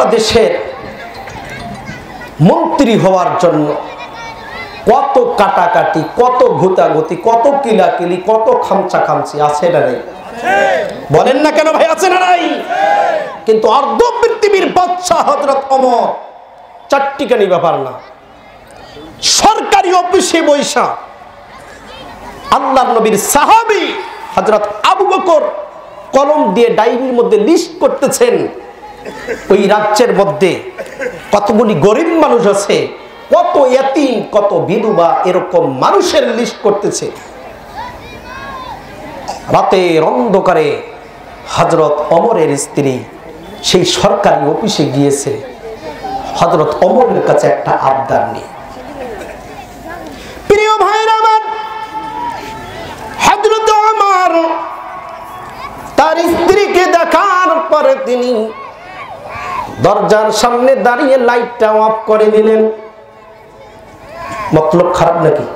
বাংলাদেশের মন্ত্রী হওয়ার জন্য কত কাটাকাটি, কত ঘুতাঘুতি, কত কিলাকিলি, কত খামচি আছে না নাই? বলেন না কেন ভাই, আছে না নাই? কিন্তু অর্ধ পৃথিবীর বাদশা হযরত ওমর চারটিখানি ব্যাপার না, সরকারি অফিসে বৈশা আল্লাহর নবীর সাহাবী হযরত আবু বকর কলম দিয়ে ডায়েরির মধ্যে লিস্ট করতেছেন ওই রাজ্যের মধ্যে কতগুলি গরিব মানুষ আছে, কত ইয়াতীম, কত বিধবা, এরকম মানুষের লিস্ট করতেছে। রাতের অন্ধকারে হযরত ওমরের স্ত্রী সেই সরকারি অফিসে গিয়েছে হযরত ওমরের কাছে একটা আবদার নিয়ে। প্রিয় ভাইরা আমার, হযরত ওমর তার স্ত্রীকে দেখার পরে তিনি দরজার সামনে দাঁড়িয়ে লাইটটা অফ করে দিলেন। মতলব খারাপ নাকি?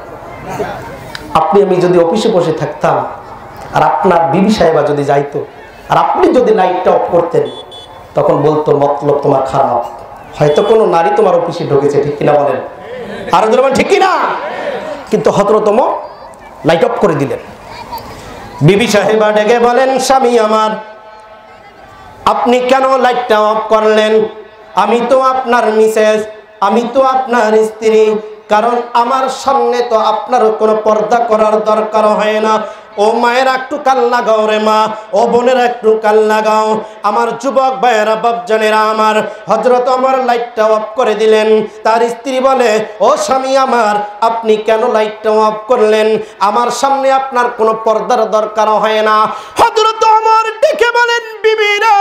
আপনি আমি যদি অফিসে বসে থাকতাম আর আপনার বিবি সাহেবা যদি যাইতো আর আপনি যদি লাইটটা অফ করতেন, তখন বলতো মতলব তোমার খারাপ, হয়তো কোনো নারী তোমার অফিসে ঢুকেছে, ঠিক কিনা বলেন? আর ঠিক কিনা? কিন্তু হযরত ওমর লাইট অফ করে দিলেন। বিবি সাহেবা ডেকে বলেন, স্বামী আমার, আপনি কেন লাইটটা অফ করলেন? আমি তো আপনার মিসেস, আমি তো আপনার স্ত্রী, কারণ আমার সামনে তো আপনার কোনো পর্দা করার দরকার হয় না। ও মায়েরা একটু কান লাগাও রে মা, ও বোনেরা একটু কান লাগাও, আমার যুবক ভাইয়েরা, বাপজানেরা আমার। হযরত ওমর লাইটটা অফ করে দিলেন। তার স্ত্রী বলে, ও স্বামী আমার, আপনি কেন লাইটটা অফ করলেন? আমার সামনে আপনার কোনো পর্দার দরকার হয় না। হযরত ওমর ডেকে বলেন, বিবি রে,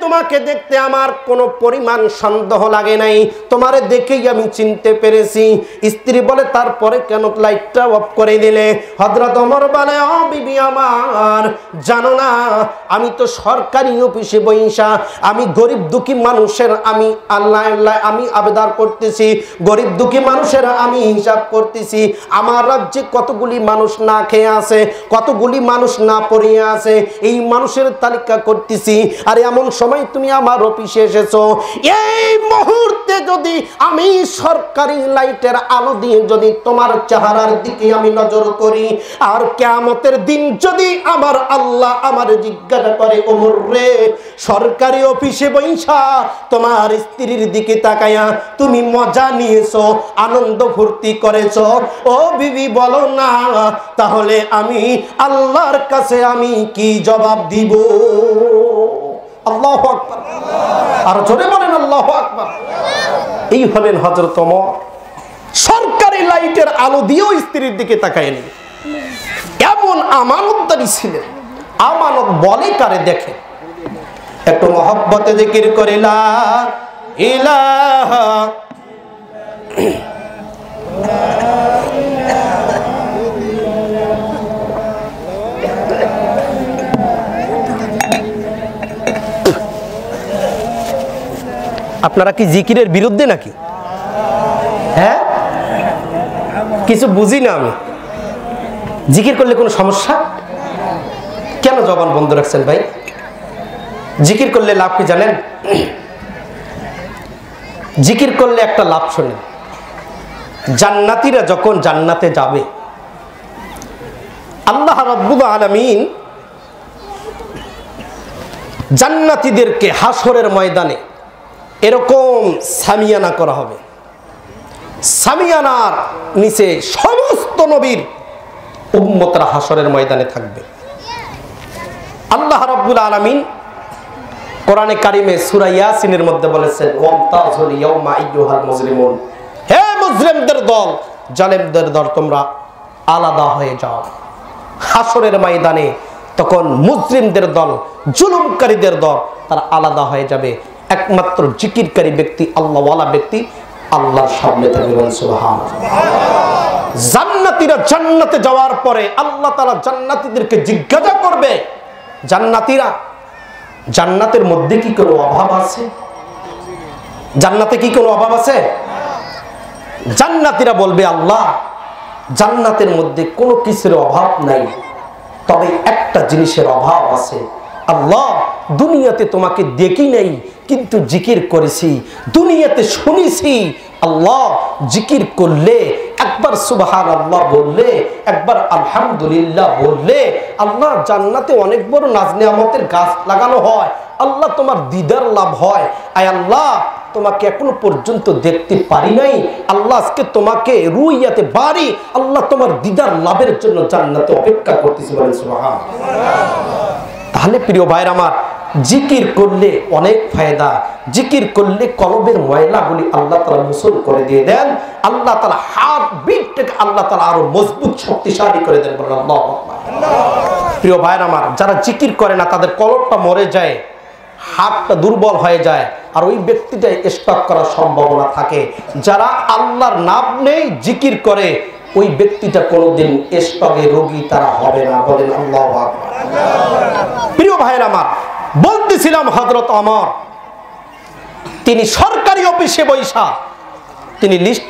তোমাকে দেখতে আমার কোনো পরিমাণ সন্দেহ লাগে নাই, তোমারে দেখেই আমি চিনতে পেরেছি। স্ত্রী বলে, তারপরে কেন লাইটটা অফ করে দিলে? হযরত ওমর বলে, ও বিবি আমার, জানো না, আমি তো সরকারি অফিসে বইসা আমি গরিব দুঃখী মানুষের আমি আমি আবেদন করতেছি, গরিব দুঃখী মানুষের আমি হিসাব করতেছি। আমার রাজ্যে কতগুলি মানুষ না খেয়ে আছে, কতগুলি মানুষ না পড়িয়ে আছে, এই মানুষের তালিকা করতেছি। আর এমন সময় তুমি আমার অফিসে এসেছো, এই মুহূর্তে যদি আমি সরকারি লাইটের আলো দিয়ে যদি তোমার চেহারার দিকে আমি নজর করি, আর কিয়ামতের দিন যদি আমার আল্লাহ আমার জিজ্ঞাসা করে, ওমর রে, সরকারি অফিসে বইসা তোমার স্ত্রীর দিকে তাকায়া তুমি মজা নিয়েছো, আনন্দ ফুর্তি করেছো, ও বিবি বলো না, তাহলে আমি আল্লাহর কাছে আমি কি জবাব দিব? আল্লাহু আকবার। আর জোরে বলেন আল্লাহু আকবার। এই হলেন হযরত ওমর, সরকারি লাইটের আলো দিয়েও স্ত্রীর দিকে তাকায়নি, এমন আমানতদারি ছিলেন। আমানত বলে কারে দেখে, একটু মহব্বতে জিকির করে লা ইলাহা আপনারা কি জিকিরের বিরুদ্ধে নাকি? হ্যাঁ, কিছু বুঝি না আমি। জিকির করলে কোনো সমস্যা? কেন জবান বন্ধ রাখছেন ভাই? জিকির করলে লাভ কি জানেন? জিকির করলে একটা লাভ শোনেন, জান্নাতীরা যখন জান্নাতে যাবে, আল্লাহ রাব্বুল আলামিন জান্নাতীদেরকে হাসরের ময়দানে এরকম সামিয়ানা করা হবে, সামিয়ানার নিচে সমস্ত নবীর উম্মতরা হাসরের ময়দানে থাকবে। আল্লাহ রাব্বুল আলামিন কোরআনে কারিমে সূরা ইয়াসিনের মধ্যে বলেছেন, ওয়ামতাজুল ইয়াউমা আইয়ুহাল মুজরিমুন, হে মুজরিমদের দল, জালেমদের দল, তোমরা আলাদা হয়ে যাও। হাসরের ময়দানে তখন মুজরিমদের দল, জুলুমকারীদের দল, তারা আলাদা হয়ে যাবে। একমাত্র জিকিরকারী ব্যক্তি, আল্লাহওয়ালা ব্যক্তি আল্লাহর সামনে থাকবেন। সুবহানাল্লাহ। জান্নাতীরা জান্নাতে যাওয়ার পরে আল্লাহ তাআলা জান্নাতীদেরকে জিজ্ঞাসা করবে, জান্নাতীরা, জান্নাতের মধ্যে কি কোনো অভাব আছে? জান্নাতে কি কোনো অভাব আছে? জান্নাতীরা বলবে, আল্লাহ, জান্নাতের মধ্যে কোনো কিছুর অভাব নাই, তবে একটা জিনিসের অভাব আছে, আল্লাহ দুনিয়াতে তোমাকে দেখি নাই কিন্তু জিকির করেছি, দুনিয়াতে শুনেছি আল্লাহ জিকির করলে একবার সুবহানাল্লাহ বললে, একবার আলহামদুলিল্লাহ বললে আল্লাহ জান্নাতে অনেক বড় নাজ নেয়ামতের গাছ লাগানো হয়, আল্লাহ তোমার দিদার লাভ হয়। আয় আল্লাহ তোমাকে এখনো পর্যন্ত দেখতে পারি নাই, আল্লাহ আজকে তোমাকে রুইয়াতে বাড়ি, আল্লাহ তোমার দিদার লাভের জন্য জান্নাতে অপেক্ষা করতেছি, বলেন সুবহানাল্লাহ। তাহলে প্রিয় ভাইরা আমার, জিকির করলে অনেক ফায়দা, জিকির করলে কলবের ময়লাগুলি আল্লাহ তাআলা মুসল করে দিয়ে দেন, আল্লাহ তাআলা হার্ট বিটটাকে আল্লাহ তাআলা আরো মজবুত শক্তিশালী করে দেন, বলেন আল্লাহু আকবার। প্রিয় ভাইরা আমার, যারা জিকির করে না তাদের কলবটা মরে যায়, হাতটা দুর্বল হয়ে যায়, আর ওই ব্যক্তিটাই স্টক করার সম্ভাবনা থাকে। যারা আল্লাহর নাম নেই জিকির করে ওই ব্যক্তিটা কোনোদিন স্টকে রোগী তারা হবে না, বলেন আল্লাহু আকবার। প্রিয় ভাইরা আমার, বলতেছিলাম হযরত ওমর তিনি সরকারি অফিসে বৈশা তিনি লিস্ট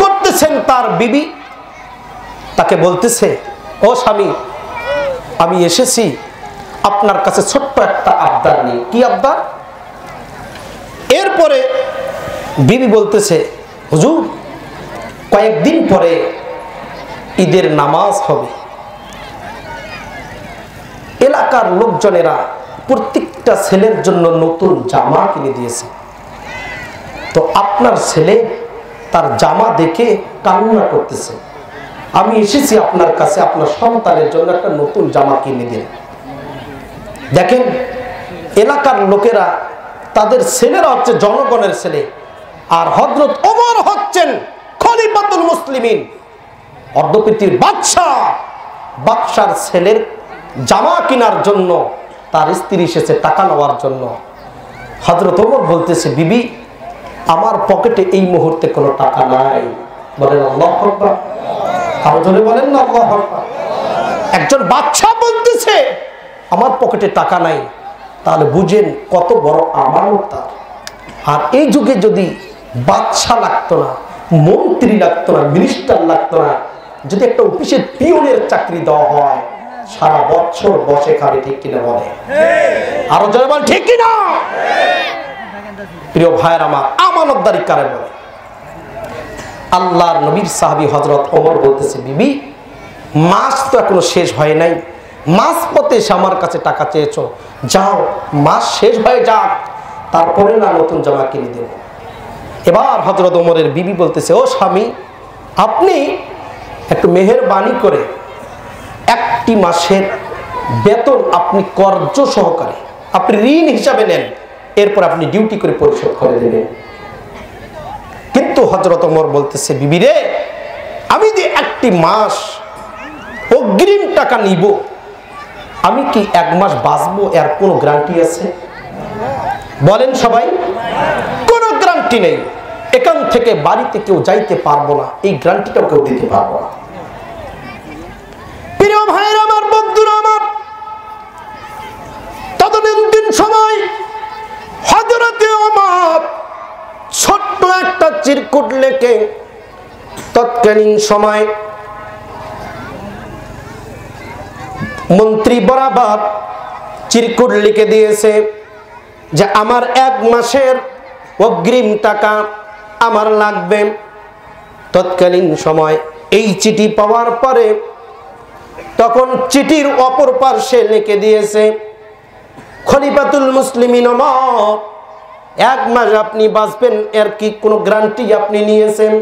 করতেছেন, তার বিবি তাকে বলতেছে, ও স্বামী আমি এসেছি আপনার কাছে ছোট্ট একটা আবদার নেই। কি আবদার? এরপরে বিবি বলতেছে, হুজুর কয়েকদিন পরে ঈদের নামাজ হবে, এলাকার লোকজনেরা প্রত্যেকটা ছেলের জন্য নতুন জামা কিনে দিয়েছে, তো আপনার ছেলে তার জামা দেখে কান্না করতেছে, আমি এসেছি আপনার কাছে আপনার সন্তানের জন্য একটা নতুন জামা কিনে দিন। দেখেন এলাকার লোকেরা তাদের ছেলেরা হচ্ছে জনগণের ছেলে, আর হযরত ওমর হচ্ছেন খলিফাতুল মুসলিমিন, অর্ধপৃথিবীর বাদশার ছেলের জামা কেনার জন্য তার স্ত্রী এসেছে টাকা নেওয়ার জন্য। হযরত ওমর বলতেছে, বিবি আমার পকেটে এই মুহূর্তে কোনো টাকা নাই, বলেন আল্লাহু আকবার। আরো জোরে বলেন না আল্লাহু আকবার। একজন বাদশা বলতেছে আমার পকেটে টাকা নাই, তাহলে বুঝেন কত বড় আমানত তার। আর এই যুগে যদি বাদশা লাগতো না, মন্ত্রী লাগতো না, মিনিস্টার লাগতো না, যদি একটা অফিসের পিয়নের চাকরি দেওয়া হয় সারা বছর বসে খাবে, ঠিক কিনা বলে? আরো জোরে বল ঠিক কিনা? প্রিয় ভাইয়ের আমার, আমানতদারি কারে বলে? আল্লাহর নবীর সাহাবী হযরত ওমর বলতেছে, বিবি মাস তো এখনো শেষ হয় নাই, মাস পথে এসে আমার কাছে টাকা চেয়েছো, যাও মাস শেষ হয়ে যাক তারপরে না নতুন জামা কিনে দেব। এবার হযরত ওমরের বিবি বলতেছে, ও স্বামী আপনি একটু মেহেরবানি করে একটি মাসের বেতন আপনি কর্য সহকারে আপনি ঋণ হিসাবে নেন, এরপর আপনি ডিউটি করে পরিশোধ করে দেবেন। কিন্তু হযরত ওমর বলতেছে, বিবি রে আমি যে একটি মাস অগ্রিম টাকা নিব, আমি কি এক মাস বাঁচবো এর কোনো গ্যারান্টি আছে? বলেন সবাই, কোনো গ্যারান্টি নেই। এখান থেকে বাড়িতে কেউ যাইতে পারবো না, এই গ্যারান্টিটাও কেউ দিতে পারবো না। প্রিয় ভাইরা আমার, বন্ধুরা আমার, তদনীন্তন সময় হযরতে ওমর ছোট্ট একটা চিরকুট লেখে তৎকালীন সময় মন্ত্রী বরাবর চিরকুট লিখে দিয়েছে যে আমার এক মাসের অগ্রিম টাকা আমার লাগবে। তৎকালীন সময় এই চিঠি পাওয়ার পরে তখন চিঠির অপর পার্শ্বে লিখে দিয়েছে, খলিফাতুল মুসলিমিন ওমর এক মাস আপনি বাঁচবেন এর কি কোনো গ্যারান্টি আপনি নিয়েছেন?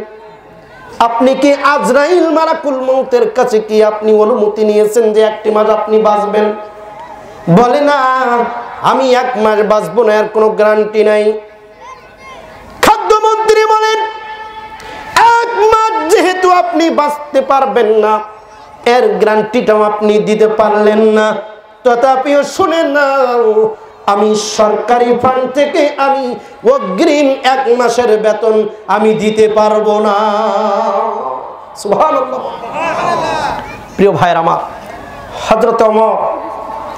আপনি কি আজরাইল মালাকুল মউতের কাছে কি আপনি অনুমতি নিয়েছেন যে একটি মাস আপনি বাঁচবেন? বলে না, আমি এক মাস বাঁচবো না, এর কোনো গ্যারান্টি নাই। খাদ্যমন্ত্রী বলেন, এক মাস যেহেতু আপনি বাঁচতে পারবেন না, এর গ্যারান্টিটাও আপনি দিতে পারলেন না, তথাপিও শুনে নাও আমি সরকারি ফান্ড থেকে আমি অগ্রিম এক মাসের বেতন আমি দিতে পারবো না। সুবহানাল্লাহ। প্রিয় ভাইয়ের আমার, হযরত ওমর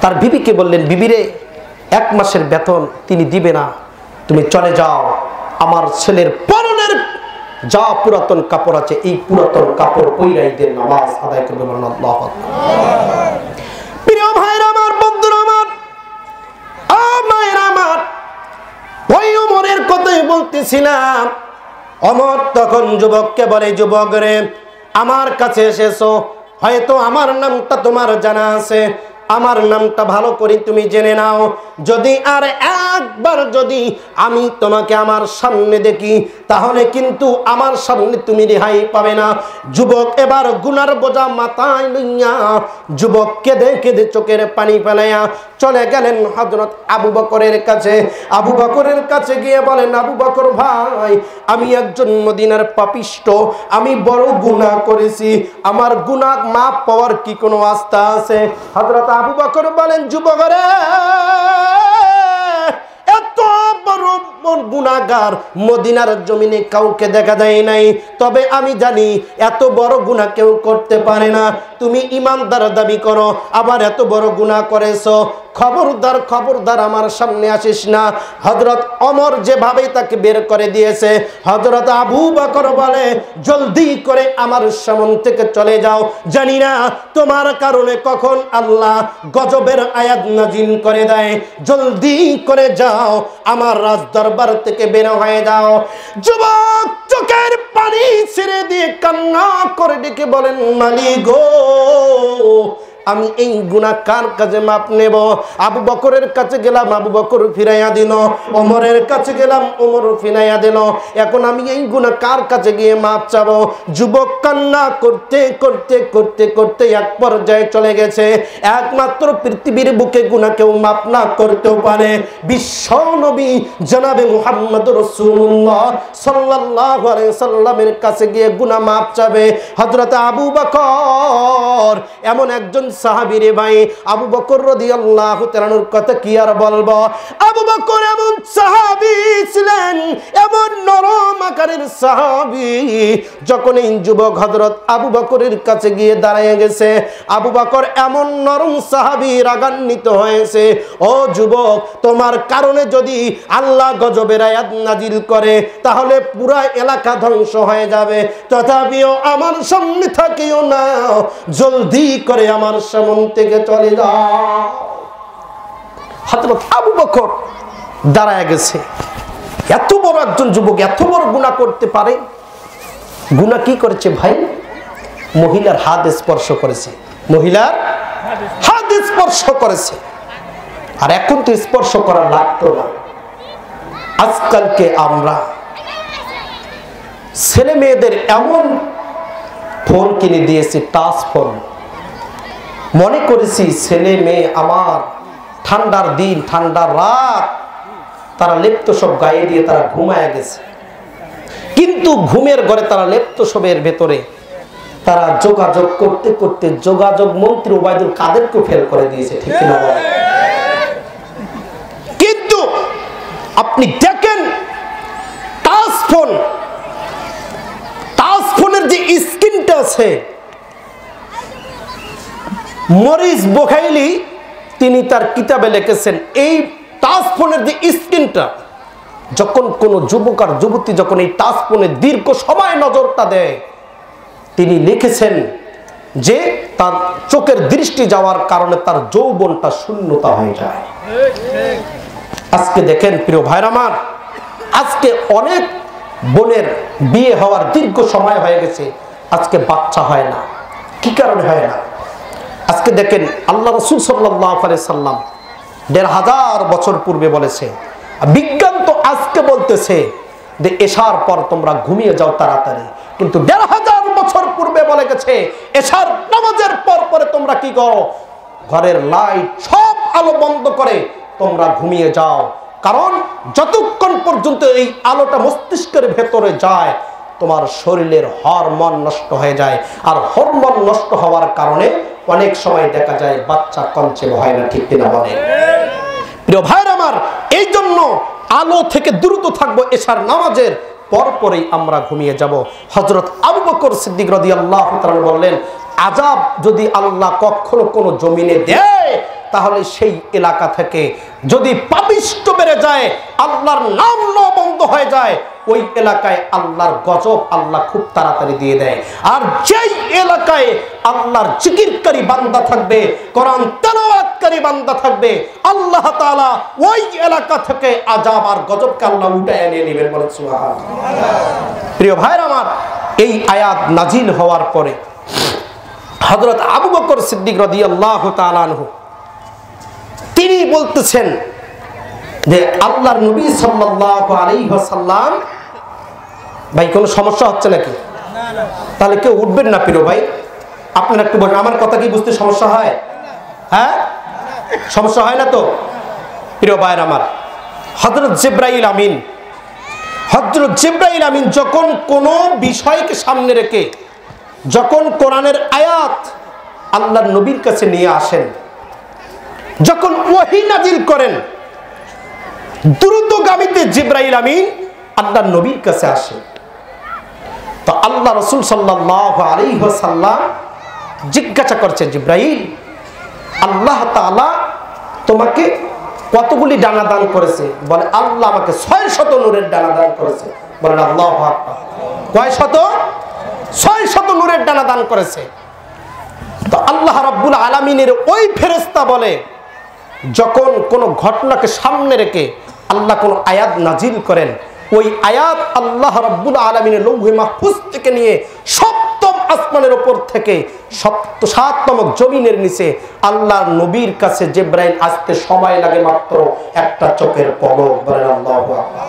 তার বিবিকে বললেন, বিবিরে এক মাসের বেতন তিনি দিবে না, তুমি চলে যাও, আমার ছেলের পরনের যা পুরাতন কাপড় আছে এই পুরাতন কাপড় পইরা ঈদের নামাজ আদায় করবে। আল্লাহু আকবার। প্রিয় বলতেছিলাম, ওমর তখন যুবককে বলে, যুবক রে, আমার কাছে এসেছো, হয়তো আমার নামটা তোমার জানা আছে, আমার নামটা ভালো করে তুমি জেনে নাও। যদি আর একবার যদি আমি তোমাকে আমার সামনে দেখি, তাহলে কিন্তু আমার সামনে তুমি রেহাই পাবে না। যুবক এবার গুনার বোঝা মাথায় লইয়া যুবককে দেখে চোখের পানি ফেলাইয়া চলে গেলেন হযরত আবু বকরের কাছে। আবু বকরের কাছে গিয়ে বলেন, আবু বকর ভাই, আমি একজন মদিনার পাপিষ্ঠ, আমি বড় গুনাহ করেছি, আমার গুনাহ মাফ পাওয়ার কি কোনো আস্থা আছে? হযরত আবু বকর বলেন, যুবক রে, এত বড় গুনাহগার মদিনার জমিনে কাউকে দেখা যায় নাই, তবে আমি জানি এত বড় গুনাহ কেউ করতে পারে না। তুমি ইমানদার দাবি করো, আবার এত বড় গুনাহ করেছো, খবরদার খবরদার আমার সামনে আসিস না। হযরত ওমর যেভাবে তাকে বের করে দিয়েছে, হযরত আবু বকর বলে, জলদি করে আমার সামনে থেকে চলে যাও, জানি না তোমার কারণে কখন আল্লাহ গজবের আয়াত নাজিল করে দেয়, জলদি করে যাও, আমার রাজ দরবার থেকে বের হয়ে যাও। যুবক চোখের পানি ছেড়ে দিয়ে কান্না করে ডেকে বলেন, মালিক গো, আমি এই গুনাহ কার কাছে মাপ নেব? আবু বকরের কাছে গেলাম, আবু বকর ফিরাইয়া দিল, ওমরের কাছে গেলাম, ওমর ফিরাইয়া দিল, এখন আমি এই গুনাহ কার কাছে গিয়ে মাপ চাবো? যুবক কান্না করতে করতে করতে করতে এক পর্যায়ে চলে গেছে, একমাত্র পৃথিবীর বুকে গুনাহ কেউ মাপ না করতেও পারে বিশ্ব নবী জনাবে মুহাম্মদ রাসূলুল্লাহ সাল্লাল্লাহু আলাইহি সাল্লামের কাছে গিয়ে গুনাহ মাপ চাবে। হযরত আবু বকর এমন একজন সাহাবী রে ভাই, আবু বকর রাদিয়াল্লাহু তাআলার কথা কি আর বলবো। আবু বকর এমন সাহাবী ছিলেন, এমন নরম আকারের সাহাবী, যখন এই যুবক হযরত আবু বকরের কাছে গিয়ে দাঁড়িয়ে গেছে, আবু বকর এমন নরম সাহাবী রাগান্বিত হয়েছে, ও যুবক, তোমার কারণে যদি আল্লাহ গজবের আয়াত নাজিল করে, তাহলে পুরা এলাকা ধ্বংস হয়ে যাবে, তথাপিও আমার সামনে থাকিও না, জলদি করে আমার সামনে থেকে চলে যাও। হযরত আবু বকর দাঁড়ায় গেছে, এত বড় একজন যুবক এত বড় গুনাহ করতে পারে? গুনাহ কি করেছে ভাই? মহিলার হাত স্পর্শ করেছে, মহিলার হাত স্পর্শ করেছে। আর এখন তো স্পর্শ করা লাগতো না। আজকালকে আমরা ছেলে মেয়েদের এমন ফোন কিনে দিয়েছি, টাচ ফোন, মনে করেছি ছেলে মেয়ে আমার, ঠান্ডার দিন ঠান্ডার রাত, তারা লেপ্তসব গায়ে দিয়ে তারা ঘুমায় গেছে, কিন্তু ঘুমের ঘরে তারা লেপ্তসবের ভেতরে তারা যোগাযোগ করতে করতে যোগাযোগ মন্ত্রী ওবায়দুল কাদেরকে ফেল করে দিয়েছে, ঠিক না? কিন্তু আপনি দেখেন টাচ ফোন, টাচ ফোনের যে স্ক্রিনটা আছে, মরিস বুখাইলি তিনি তার কিতাবে লিখেছেন, এই টাচ ফোনের যে স্ক্রিনটা, যখন কোন যুবক আর যুবতী যখন এই টাচ ফোনে দীর্ঘ সময় নজরটা দেয়, তিনি লিখেছেন যে তার চোখের দৃষ্টি যাওয়ার কারণে তার যৌবনটা শূন্যতা হয়ে যায়। আজকে দেখেন প্রিয় ভাইরা আমার, আজকে অনেক বোনের বিয়ে হওয়ার দীর্ঘ সময় হয়ে গেছে, আজকে বাচ্চা হয় না। কি কারণে হয় না? আজকে দেখেন আল্লাহ রাসূল সাল্লাল্লাহু আলাইহি সাল্লাম ১৫০০ বছর পূর্বে বলেছে, বিজ্ঞান তো আজকে বলতেছে যে এশার পর তোমরা ঘুমিয়ে যাও তাড়াতাড়ি, কিন্তু ১৫০০ বছর পূর্বে বলে গেছে এশার নামাজের পর পরে তোমরা কি করো, ঘরের লাইট সব আলো বন্ধ করে তোমরা ঘুমিয়ে যাও। কারণ যতক্ষণ পর্যন্ত এই আলোটা মস্তিষ্কের ভেতরে যায়, তোমার শরীরের হরমোন নষ্ট হয়ে যায়, আর হরমোন নষ্ট হওয়ার কারণে অনেক সময় দেখা যায় বাচ্চা কনসিভ হয় না, ঠিক কিনা বলে? প্রিয় ভাইরা আমার, এই জন্য আলো থেকে দ্রুত থাকবো, এশার নামাজের পরপরই আমরা ঘুমিয়ে যাব। হযরত আবু বকর সিদ্দিক রাদিয়াল্লাহু তাআলা বললেন, আযাব যদি আল্লাহ কখনো কোনো জমিনে দেয়, তাহলে সেই এলাকা থেকে যদি পাপিষ্ঠ বেড়ে যায়, আল্লাহর নাম লবঙ্গ বন্ধ হয়ে যায়, ওই এলাকায় আল্লাহর গজব আল্লাহ খুব তাড়াতাড়ি দিয়ে দেয়। আর যেই এলাকায় আল্লাহর জিকিরকারী বান্দা থাকবে, কোরআন তেলাওয়াতকারী বান্দা থাকবে, আল্লাহ তাআলা ওই এলাকা থেকে আযাব আর গজবকে আল্লাহ উঠায় নিয়ে নেবেন। বলেন সুবহানাল্লাহ। প্রিয় ভাইরা আমার, এই আয়াত নাজিল হওয়ার পরে হযরত আবু বকর সিদ্দিক রাদিয়াল্লাহু তাআলা আনহু তিনি বলতেছেন যে আল্লাহর নবী সাল্লাল্লাহু আলাইহি ওয়াসাল্লাম, ভাই কোনো সমস্যা হচ্ছে নাকি? তাহলে কেউ উঠবেন না প্রিয় ভাই, আপনারা একটু বলেন, আমার কথা কি বুঝতে সমস্যা হয়? হ্যাঁ, সমস্যা হয় না তো? প্রিয় ভাইরা আমার, হযরত জিবরাইল আমিন যখন কোনো বিষয়কে সামনে রেখে যখন কোরআনের আয়াত আল্লাহর নবীর কাছে নিয়ে আসেন, যখন ওহী নাজিল করেন, দ্রুতগামীতে জিবরাইল আমিন আল্লাহর নবীর কাছে আসে। তো আল্লাহ রাসূল সাল্লাল্লাহু আলাইহি ওয়াসাল্লাম জিজ্ঞাসা করছে, জিবরাইল, আল্লাহ তাআলা তোমাকে কতগুলি ডানা দান করেছে? বলে, আল্লাহ আমাকে 600 নূরের ডানা দান করেছে। বলেন আল্লাহু আকবার। কয় শত? 600 নূরের ডানা দান করেছে। তো আল্লাহ রাব্বুল আলামিনের ওই ফেরেশতা বলে, যখন কোন ঘটনাকে সামনে রেখে আল্লাহ কোন আয়াত নাজিল করেন, ওই আয়াত আল্লাহ রাব্বুল আলামিনের লৌহে মাহফুজ থেকে নিয়ে সপ্তম আসমানের উপর থেকে 7তম জমিনের নিচে আল্লাহর নবীর কাছে জিবরাইল আসতে সময় লাগে মাত্র একটা চোখের পলক। বলেন আল্লাহু আকবার।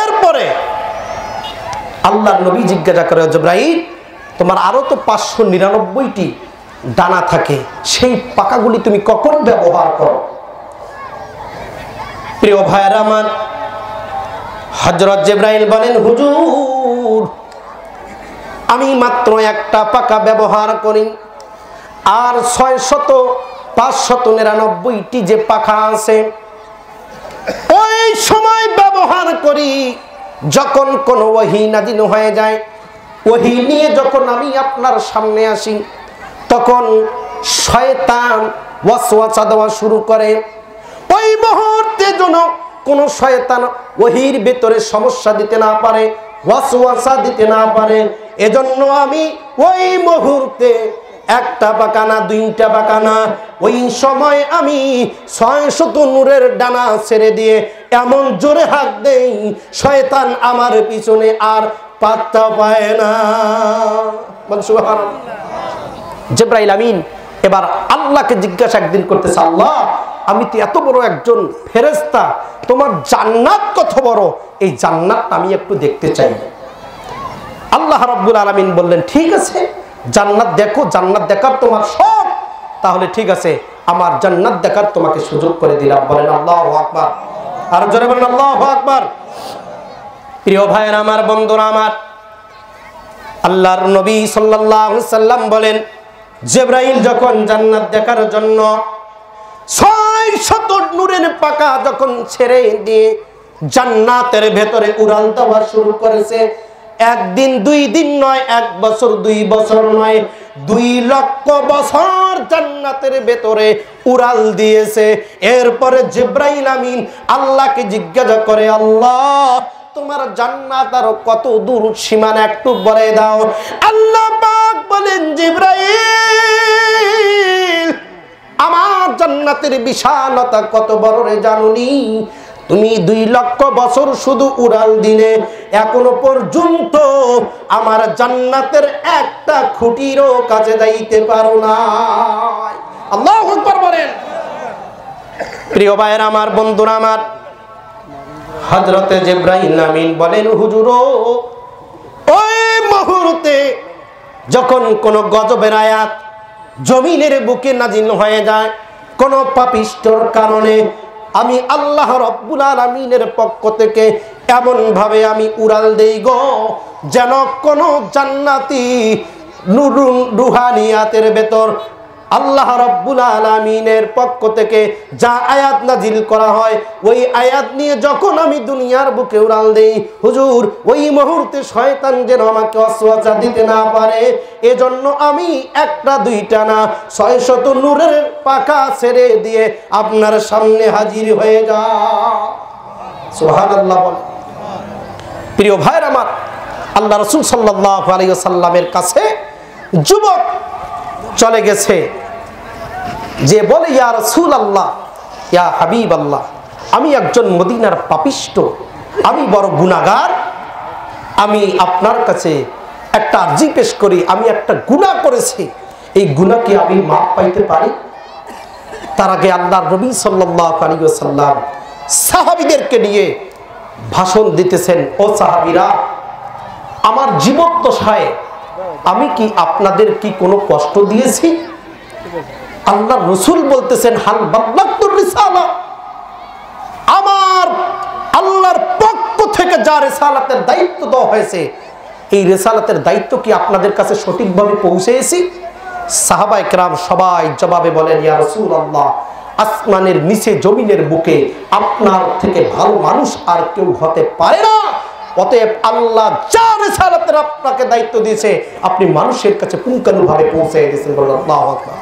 এরপরে আল্লাহর নবী জিজ্ঞাসা করে, জিবরাইল, তোমার আরো তো 599টি ডানা থাকে, সেই পাকাগুলি তুমি কখন ব্যবহার করো? প্রিয় ভাইরা আমার, হযরত জিবরাইল বলেন, হুজুর, আমি মাত্র একটা পাকা ব্যবহার করি, আর 599টি যে পাখা আছে ওই সময় ব্যবহার করি যখন কোনো ওহী নাযিল হয়ে যায়। ওহী নিয়ে যখন আমি আপনার সামনে আসি, তখন শয়তান ওয়াসওয়াসা দেওয়া শুরু করে। ওই মুহূর্তে যেন কোন শয়তান ওহীর ভিতরে সমস্যা দিতে না পারে, ওয়াসওয়াসা দিতে না পারে, এজন্য আমি ওই মুহূর্তে একটা পাকা না, 2টা পাকা না, ওই সময় আমি 600 নূরের ডানা ছেড়ে দিয়ে এমন জোরে হাত দেই, শয়তান আমার পিছনে আর পাত্তা পায় না। বল সুবহানাল্লাহ। জিবরাইল আমিন এবার আল্লাহকে জিজ্ঞাসা একদিন করতেছে, আল্লাহ, আমি তো এত বড় একজন ফেরেশতা, তোমার জান্নাত কত বড়, এই জান্নাতটা আমি একটু দেখতে চাই। আল্লাহ রাব্বুল আলামিন বললেন, ঠিক আছে, জান্নাত দেখো, জান্নাত দেখার তোমার শখ, তাহলে ঠিক আছে, আমার জান্নাত দেখার তোমাকে সুযোগ করে দিলাম। বলেন আল্লাহু আকবার। আর জোরে বলেন আল্লাহু আকবার। প্রিয় ভাইরা আমার, বন্ধুরা আমার, আল্লাহর নবী সাল্লাল্লাহু আলাইহি সাল্লাম বলেন, জিবরাইল যখন জান্নাত দেখার জন্য 600 নূরের পাকা যখন ছেড়ে দিয়ে জান্নাতের ভেতরে উড়াল দেওয়া শুরু করেছে, একদিন 2 দিন নয়, 1 বছর 2 বছর নয়, 2 লক্ষ বছর জান্নাতের ভেতরে উড়াল দিয়েছে। এরপরে জিবরাইল আমিন আল্লাহকে জিজ্ঞাসা করে, আল্লাহ, তোমার জান্নাত আর কত দূর সীমানা একটু বলে দাও। আল্লাহ পাক বলেন, জিবরাইল, আমার জান্নাতের বিশালতা কত বড় রে জানুনি? তুমি 2 লক্ষ বছর শুধু উড়াল দিলে, এখনো পর্যন্ত আমার জান্নাতের একটা খুঁটিরও কাছে যাইতে পারো না। আল্লাহু আকবার বলেন। প্রিয় ভাইরা আমার, বন্ধুরা আমার, হযরতে জিবরাইল আমিন বলেন, হুজুর, ওই মুহূর্তে যখন কোন গজবের আয়াত জমিনের বুকে নাজিল হয়ে যায়, কোন পাপিষ্ঠর কারণে, আমি আল্লাহ রাব্বুল আলামিনের পক্ষ থেকে এমন ভাবে আমি উড়াল দেই গো, যেন কোন জান্নাতি রুহানিয়াতের ভেতর আল্লাহ রাব্বুল আলামিনের পক্ষ থেকে যা আয়াত নাজিল করা হয়, ওই আয়াত নিয়ে যখন আমি দুনিয়ার বুকে উড়াল দেই, হুজুর, ওই মুহূর্তে শয়তান যেন আমাকে ওয়াসওয়াসা দিতে না পারে, এজন্য আমি 1টা 2টা না, 600 নূরের পাকা ছেড়ে দিয়ে আপনার সামনে হাজির হয়ে যা। সুবহানাল্লাহ বলেন। প্রিয় ভাইয়ের আমার, আল্লাহ রাসূল সাল্লাল্লাহু আলাইহি ওয়াসাল্লামের কাছে যুবক চলে গেছে, যে বলে ইয়া রাসূলুল্লাহ, ইয়া হাবিবাল্লাহ, আমি একজন মদিনার পাপিষ্ঠ, আমি বড় গুনাহগার, আমি আপনার কাছে একটা আরজি পেশ করি, আমি একটা গুনাহ করেছি, এই গুনাহ কি আমি মাফ পাইতে পারি? তার আগে আল্লাহর নবী সাল্লাল্লাহু আলাইহি ওয়াসাল্লাম সাহাবীদেরকে নিয়ে ভাষণ দিতেছেন, ও সাহাবীরা, আমার জীবদ্দশায় আমি কি আপনাদের কি কোনো কষ্ট দিয়েছি? আল্লাহর রাসূল বলতেছেন, হাল বাল্লাগতুর রিসালা, আমার আল্লাহর পক্ষ থেকে যা রিসালাতের দায়িত্ব দেওয়া হয়েছে, এই রিসালাতের দায়িত্ব কি আপনাদের কাছে সঠিকভাবে পৌঁছেছি? সাহাবায়ে কেরাম সবাই জবাবে বলেন, ইয়া রাসূলুল্লাহ, আসমানের নিচে জমিনের বুকে আপনার থেকে ভালো মানুষ আর কেউ হতে পারে না, অতএব আল্লাহ যা রিসালাতের আপনাকে দায়িত্ব দিয়েছে আপনি মানুষের কাছে পুঙ্খানুভাবে পৌঁছে দিয়েছেন। আল্লাহু আকবার।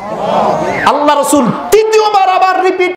আল্লাহ রাসূল তৃতীয়বার আবার রিপিট